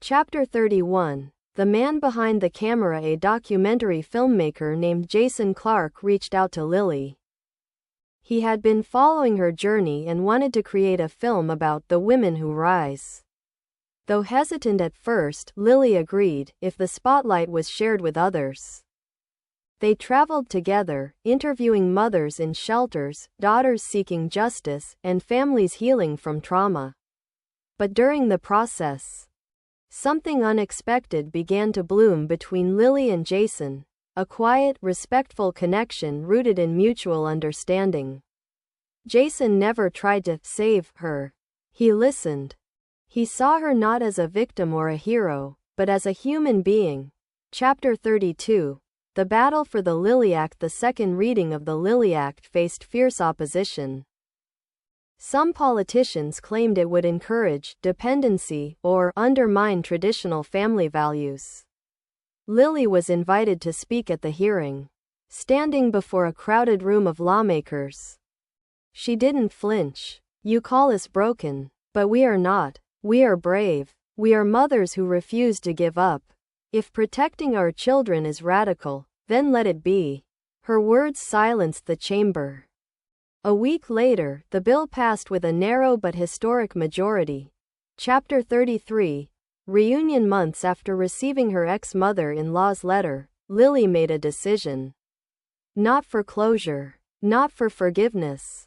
Chapter 31. The man behind the camera. A documentary filmmaker named Jason Clark reached out to Lily. He had been following her journey and wanted to create a film about the women who rise. Though hesitant at first, Lily agreed if the spotlight was shared with others. They traveled together, interviewing mothers in shelters, daughters seeking justice, and families healing from trauma. But during the process, something unexpected began to bloom between Lily and Jason, a quiet, respectful connection rooted in mutual understanding. Jason never tried to save her. He listened. He saw her not as a victim or a hero, but as a human being. Chapter 32. The battle for the Lily Act. The second reading of the Lily Act faced fierce opposition. Some politicians claimed it would encourage dependency or undermine traditional family values. Lily was invited to speak at the hearing. Standing before a crowded room of lawmakers, she didn't flinch. "You call us broken, but we are not. We are brave. We are mothers who refuse to give up. If protecting our children is radical, then let it be." Her words silenced the chamber. A week later, the bill passed with a narrow but historic majority. Chapter 33. Reunion. Months after receiving her ex-mother-in-law's letter, Lily made a decision. Not for closure, not for forgiveness,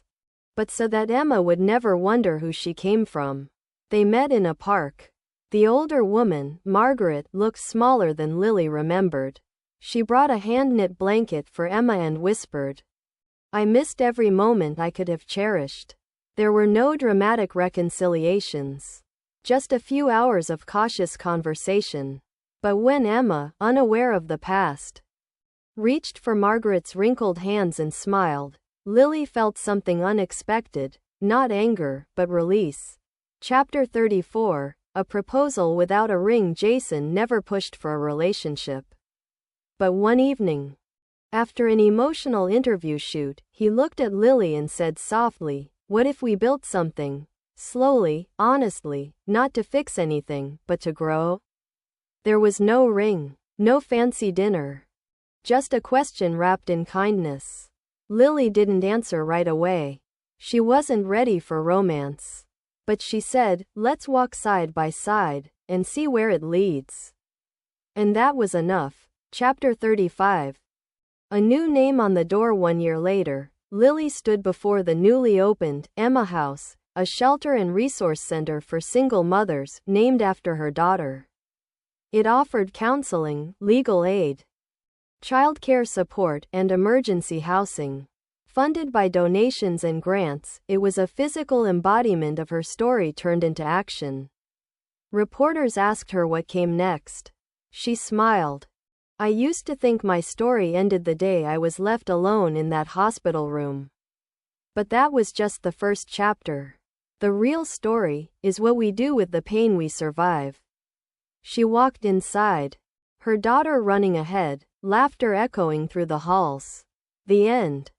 but so that Emma would never wonder who she came from. They met in a park. The older woman, Margaret, looked smaller than Lily remembered. She brought a hand-knit blanket for Emma and whispered, "I missed every moment I could have cherished." There were no dramatic reconciliations, just a few hours of cautious conversation. But when Emma, unaware of the past, reached for Margaret's wrinkled hands and smiled, Lily felt something unexpected, not anger, but release. Chapter 34. A proposal without a ring. Jason never pushed for a relationship. But one evening, after an emotional interview shoot, he looked at Lily and said softly, "What if we built something? Slowly, honestly, not to fix anything, but to grow?" There was no ring, no fancy dinner, just a question wrapped in kindness. Lily didn't answer right away. She wasn't ready for romance. But she said, "Let's walk side by side, and see where it leads." And that was enough. Chapter 35. A new name on the door. 1 year later, Lily stood before the newly opened Emma House, a shelter and resource center for single mothers, named after her daughter. It offered counseling, legal aid, childcare support, and emergency housing. Funded by donations and grants, it was a physical embodiment of her story turned into action. Reporters asked her what came next. She smiled. "I used to think my story ended the day I was left alone in that hospital room. But that was just the first chapter. The real story is what we do with the pain we survive." She walked inside, her daughter running ahead, laughter echoing through the halls. The end.